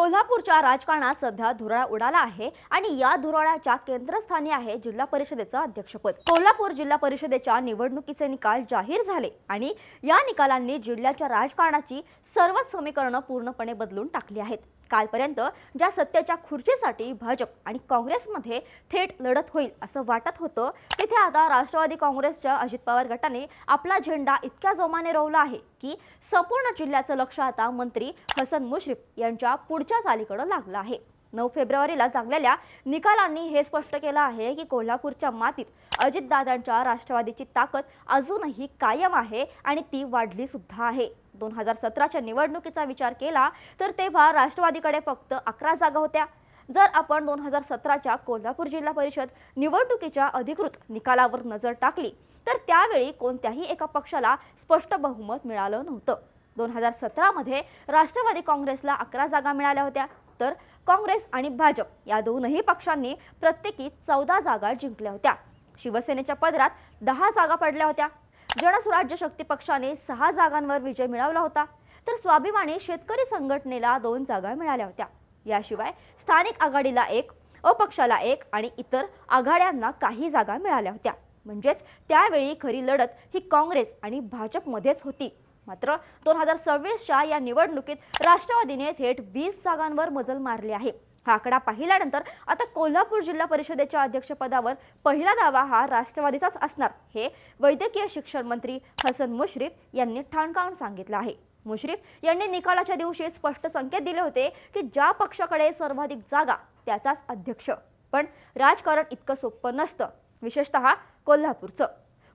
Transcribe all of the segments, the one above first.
कोल्हापूरच्या राजकारणात सध्या धुरळा उडाला आहे आणि या धुरळाच्या केंद्रस्थानी आहे जिल्हा परिषदेचं अध्यक्षपद। कोल्हापूर जिल्हा परिषदेच्या निवडणुकीचे निकाल जाहीर झाले आणि या निकालांनी जिल्ह्याच्या राजकारणाची सर्वच समीकरणं पूर्णपणे बदलून टाकली आहेत। कालपर्यंत ज्या सत्तेच्या खुर्चीसाठी भाजप आणि काँग्रेसमध्ये थेट लढत होईल असं वाटत होतं, तिथे आता राष्ट्रवादी काँग्रेसच्या अजित पवार गटाने आपला झेंडा इतक्या जोमाने रोवला आहे की संपूर्ण जिल्ह्याचं लक्ष आता मंत्री हसन मुश्रीफ यांच्या पुढच्या चालीकडे लागलं आहे। 9 फेब्रुवारीला लागलेल्या निकालांनी हे स्पष्ट केलं आहे की कोल्हापूरच्या मातीत अजितदादांच्या राष्ट्रवादीची ताकद अजूनही कायम आहे आणि ती वाढली सुद्धा आहे। 2017च्या निवडणुकीचा विचार केला तर तेव्हा राष्ट्रवादीकडे फक्त 11 जागा होत्या। जर आपण 2017च्या कोल्हापूर जिल्हा परिषद निवडणुकीच्या अधिकृत निकालावर नजर टाकली तर त्यावेळी कोणत्याही एका पक्षाला स्पष्ट बहुमत मिळालं नव्हतं। 2017मध्ये राष्ट्रवादी काँग्रेसला 11 जागा मिळाल्या होत्या, तर काँग्रेस आणि भाजप या दोनही पक्षांनी प्रत्येकी 14 जागा जिंकल्या होत्या। शिवसेनेच्या पदरात 10 जागा पडल्या होत्या। जनसुराज्य शक्ती पक्षाने 6 जागांवर विजय मिळवला होता, तर स्वाभिमानी शेतकरी संघटनेला 2 जागा मिळाल्या होत्या। याशिवाय स्थानिक आघाडीला 1, अपक्षाला 1 आणि इतर आघाड्यांना काही जागा मिळाल्या होत्या। म्हणजेच त्यावेळी खरी लढत ही काँग्रेस आणि भाजपमध्येच होती। मात्र 2026च्या या निवडणुकीत राष्ट्रवादीने थेट 20 जागांवर मजल मारली आहे। हा आकडा पाहिल्यानंतर आता कोल्हापूर जिल्हा परिषदेच्या अध्यक्षपदावर पहिला दावा हा राष्ट्रवादीचाच असणार, हे वैद्यकीय शिक्षण मंत्री हसन मुश्रीफ यांनी ठणकावून सांगितलं आहे। मुश्रीफ यांनी निकालाच्या दिवशी स्पष्ट संकेत दिले होते की ज्या पक्षाकडे सर्वाधिक जागा त्याचाच अध्यक्ष। पण राजकारण इतकं सोपं नसतं, विशेषतः कोल्हापूरचं।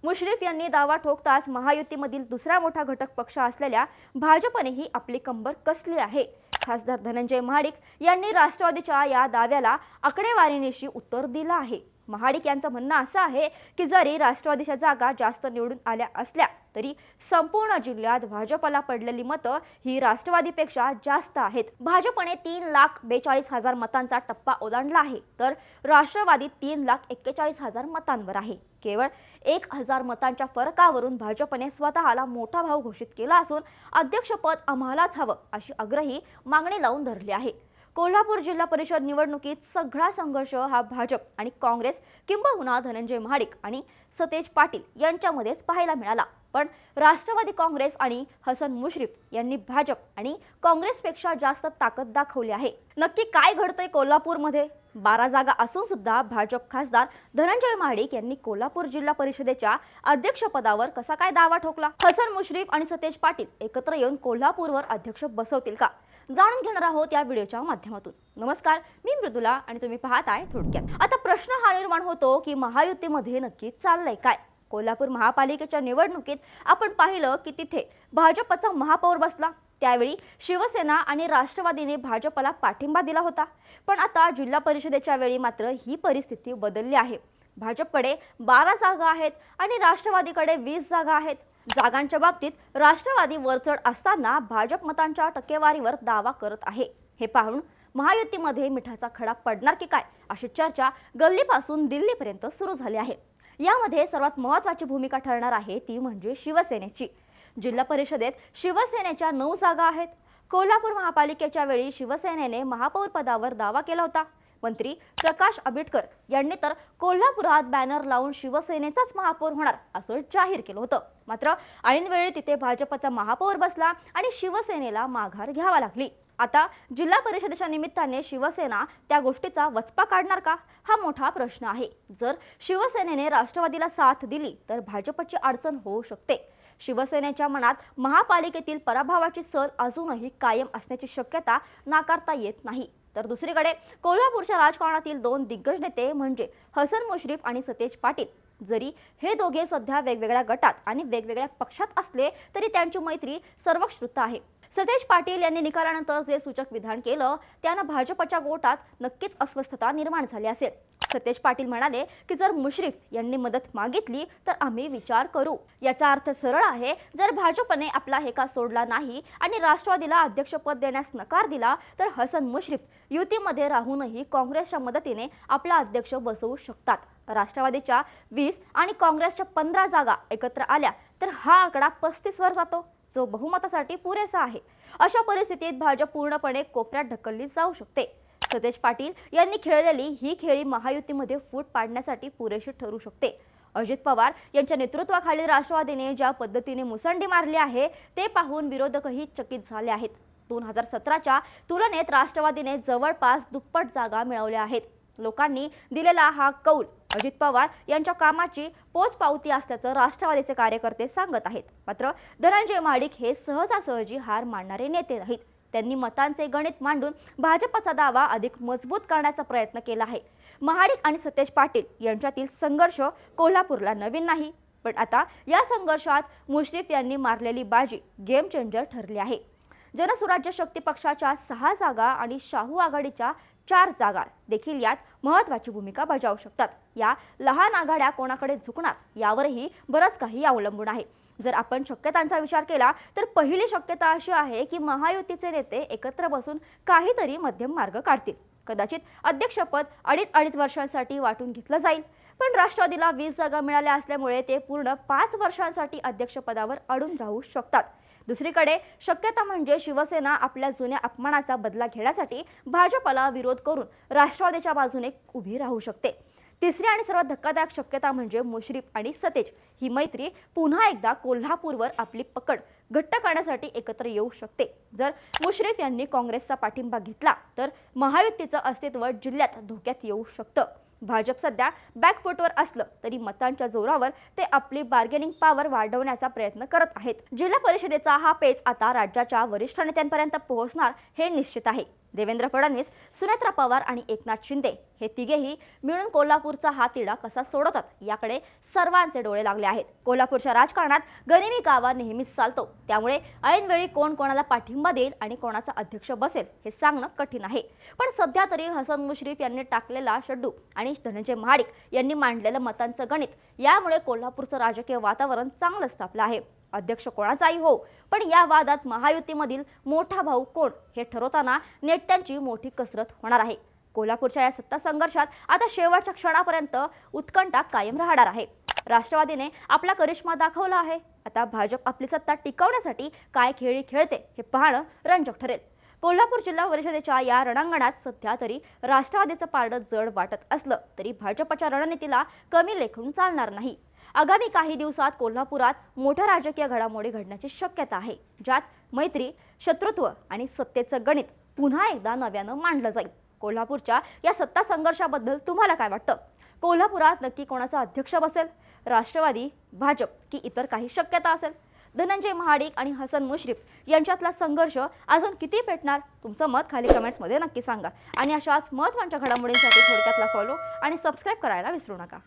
मुश्रीफ यांनी दावा ठोकताच महायुतीमधील दुसरा मोठा घटक पक्ष असलेल्या भाजपनेही आपली कंबर कसली आहे। खासदार धनंजय महाडिक यांनी राष्ट्रवादीच्या या दाव्याला आकडेवारीनिशी उत्तर दिलं आहे। महाडिक यांचं म्हणणं असं आहे की जरी राष्ट्रवादीच्या जागा जास्त निवडून आल्या असल्या तरी संपूर्ण जिल्ह्यात भाजपला पडलेली मतं ही राष्ट्रवादीपेक्षा जास्त आहेत। भाजपने 3,42,000 मतांचा टप्पा ओलांडला आहे, तर राष्ट्रवादी 3,41,000 मतांवर आहे। केवळ 1,000 मतांच्या फरकावरून भाजपने स्वतःला मोठा भाऊ घोषित केला असून अध्यक्षपद आम्हालाच हवं अशी आग्रही मागणी लावून धरली आहे। कोल्हापूर जिल्हा परिषद निवडणुकीत सगळा संघर्ष हा भाजप आणि काँग्रेस किंबहुना धनंजय महाडिक आणि सतेज पाटील यांच्यामध्येच पाहायला मिळाला। पण राष्ट्रवादी काँग्रेस आणि हसन मुश्रीफ यांनी भाजप आणि काँग्रेसपेक्षा जास्त ताकद दाखवली आहे। नक्की काय घडतंय कोल्हापूरमध्ये? 12 जागा असून सुद्धा भाजप खासदार धनंजय महाडिक यांनी कोल्हापूर जिल्हा परिषदेच्या अध्यक्षपदावर कसा काय दावा ठोकला? हसन मुश्रीफ आणि सतेज पाटील एकत्र येऊन कोल्हापूरवर अध्यक्ष बसवतील का? जाणून घेणार आहोत या व्हिडिओच्या माध्यमातून। नमस्कार, मी मृदुला आणि तुम्ही पाहताय थोडक्यात। आता प्रश्न हा निर्माण होतो की महायुतीमध्ये नक्की चाललंय काय? कोल्हापूर महापालिकेच्या निवडणुकीत आपण पाहिलं की तिथे भाजपचा महापौर बसला, त्यावेळी शिवसेना आणि राष्ट्रवादीने भाजपला पाठिंबा दिला होता। पण आता जिल्हा परिषदेच्या वेळी मात्र ही परिस्थिती बदलली आहे। भाजपकडे 12 जागा आहेत आणि राष्ट्रवादीकडे 20 जागा आहेत। जागांच्या बाबतीत राष्ट्रवादी वरचढ असताना भाजप मतांच्या टक्केवारीवर दावा करत आहे। हे पाहून महायुतीमध्ये मिठाचा खडा पडणार की काय अशी चर्चा गल्लीपासून दिल्लीपर्यंत सुरू झाली आहे। यामध्ये सर्वात महत्त्वाची भूमिका ठरणार आहे ती म्हणजे शिवसेनेची। जिल्हा परिषदेत शिवसेनेच्या 9 जागा आहेत। कोल्हापूर महापालिकेच्या वेळी शिवसेनेने महापौर पदावर दावा केला होता। मंत्री प्रकाश आंबेडकर यांनी तर कोल्हापुरात बॅनर लावून शिवसेनेचाच महापौर होणार असं जाहीर केलं होतं। मात्र ऐनवेळी तिथे भाजपचा महापौर बसला आणि शिवसेनेला माघार घ्यावी लागली। आता जिल्हा परिषदेच्या निमित्ताने शिवसेना त्या गोष्टीचा वचपा काढणार का हा मोठा प्रश्न आहे। जर शिवसेनेने राष्ट्रवादीला साथ दिली तर भाजपची अडचण होऊ शकते। शिवसेनेच्या मनात महापालिकेतील पराभवाची सल अजूनही कायम असण्याची शक्यता नाकारता येत नाही। तर दुसरीकडे कोल्हापूरच्या राजकारणातील 2 दिग्गज नेते म्हणजे हसन मुश्रीफ आणि सतेज पाटील, जरी हे दोघे सध्या वेगवेगळ्या गटात आणि वेगवेगळ्या पक्षात असले तरी त्यांची मैत्री सर्वश्रुत आहे। सतेज पाटील यांनी निकालानंतर जे सूचक विधान केलं त्यानं भाजपच्या गोटात नक्कीच अस्वस्थता निर्माण झाली असेल। सतेज पाटील म्हणाले की जर मुश्रीफ यांनी मदत मागितली तर आम्ही विचार करू। याचा अर्थ सरळ आहे, जर भाजपने आपला हेका सोडला नाही आणि राष्ट्रवादीला अध्यक्षपद देण्यास नकार दिला तर हसन मुश्रीफ युतीमध्ये राहूनही काँग्रेसच्या मदतीने आपला अध्यक्ष बसवू शकतात। राष्ट्रवादीच्या 20 आणि काँग्रेसच्या 15 जागा एकत्र आल्या तर हा आकडा 35 वर जातो। जो बहुमतासाठी पुरेसा आहे. अशा परिस्थितीत भाजप पूर्णपणे कोपऱ्यात ढकलली जाऊ शकते. सतेज पाटील यांनी खेळलेली ही खेळी महायुतीमध्ये फूट पाडण्यासाठी पुरेशी ठरू शकते. अजित पवार यांच्या नेतृत्वाखाली राष्ट्रवादीने ज्या पद्धतीने मुसंडी मारली आहे ते पाहून विरोधकही चकित झाले आहेत. 2017च्या तुलनेत राष्ट्रवादीने जवळपास दुप्पट जागा मिळवल्या आहेत. लोकांनी दिलेला हा कौल अजित पवार यांच्या कामाची पोचपावती असल्याचं राष्ट्रवादीचे कार्यकर्ते सांगत आहेत. मात्र धनंजय महाडिक हे सहजासहजी हार मानणारे नेते नाहीत. त्यांनी मतांचे गणित मांडून भाजपचा दावा अधिक मजबूत करण्याचा प्रयत्न केला आहे. महाडिक आणि सतेज पाटील यांच्यातील संघर्ष कोल्हापूरला नवीन नाही, पण आता या संघर्षात मुश्रीफ यांनी मारलेली बाजी गेम चेंजर ठरली आहे. जनसुराज्य शक्ती पक्षाच्या 6 जागा आणि शाहू आघाडीच्या 4 जागा देखील यात महत्त्वाची भूमिका बजावू शकतात. या लहान आघाड्या कोणाकडे झुकणार यावरही बरंच काही अवलंबून आहे. जर आपण शक्यतांचा विचार केला तर पहिली शक्यता अशी आहे की महायुतीचे नेते एकत्र बसून काहीतरी मध्यम मार्ग काढतील. कदाचित अध्यक्षपद 2.5 वर्षांसाठी वाटून घेतलं जाईल, पण राष्ट्रवादीला 20 जागा मिळाल्या असल्यामुळे ते पूर्ण 5 वर्षांसाठी अध्यक्षपदावर अडून राहू शकतात. दुसरीकडे शक्यता म्हणजे शिवसेना आपल्या जुन्या अपमानाचा बदला घेण्यासाठी भाजपला विरोध करून राष्ट्रवादीच्या बाजूने उभी राहू शकते. तिसरी आणि सर्वात धक्कादायक शक्यता म्हणजे मुश्रीफ आणि सतेज ही मैत्री पुन्हा एकदा कोल्हापूरवर आपली पकड घट्ट करण्यासाठी एकत्र येऊ शकते. जर मुश्रीफ यांनी काँग्रेसचा पाठिंबा घेतला तर महायुतीचं अस्तित्व जिल्ह्यात धोक्यात येऊ शकतं. भाजप सध्या बॅकफुटवर असलं तरी मतांच्या जोरावर ते आपली बार्गेनिंग पॉवर वाढवण्याचा प्रयत्न करत आहेत. जिल्हा परिषदेचा हा पेच आता राज्याच्या वरिष्ठ नेत्यांपर्यंत पोहोचणार हे निश्चित आहे. देवेंद्र फडणवीस, सुनेत्रा पवार आणि एकनाथ शिंदे हे तिघेही मिळून कोल्हापूरचा हा तिढा कसा सोडवतात याकडे सर्वांचे डोळे लागले आहेत. कोल्हापूरच्या राजकारणात गनिमी कावा नेहमीच चालतो, त्यामुळे ऐनवेळी कोण कोणाला पाठिंबा देईल आणि कोणाचा अध्यक्ष बसेल हे सांगणं कठीण आहे. पण सध्या तरी हसन मुश्रीफ यांनी टाकलेला शड्डू आणि धनंजय महाडिक यांनी मांडलेलं मतांचं गणित यामुळे कोल्हापूरचं राजकीय वातावरण चांगलंच तापलं आहे. अध्यक्ष कोणाचाही हो, पण या वादात महायुतीमधील मोठा भाऊ कोण हे ठरवताना नेत्यांची मोठी कसरत होणार आहे. कोल्हापूरच्या या सत्ता संघर्षात आता शेवटच्या क्षणापर्यंत उत्कंठा कायम राहणार आहे. राष्ट्रवादीने आपला करिश्मा दाखवला आहे. आता भाजप आपली सत्ता टिकवण्यासाठी काय खेळी खेळते हे पाहणं रंजक ठरेल. कोल्हापूर जिल्हा परिषदेच्या या रणांगणात सध्या तरी राष्ट्रवादीचं पारडं जड वाटत असलं तरी भाजपच्या रणनीतीला कमी लेखून चालणार नाही. आगामी काही दिवसात कोल्हापुरात मोठ्या राजकीय घडामोडी घडण्याची शक्यता आहे, ज्यात मैत्री, शत्रुत्व आणि सत्तेचं गणित पुन्हा एकदा नव्यानं मांडलं जाईल. कोल्हापूरच्या या सत्ता संघर्षाबद्दल तुम्हाला काय वाटतं? कोल्हापुरात नक्की कोणाचा अध्यक्ष बसेल? राष्ट्रवादी, भाजप की इतर काही शक्यता असेल? धनंजय महाडिक आणि हसन मुश्रीफ यांच्यातला संघर्ष अजून किती पेटणार? तुमचं मत खाली कमेंट्समध्ये नक्की सांगा आणि अशाच महत्त्वाच्या घडामोडींसाठी थोडक्यातला फॉलो आणि सबस्क्राईब करायला विसरू नका.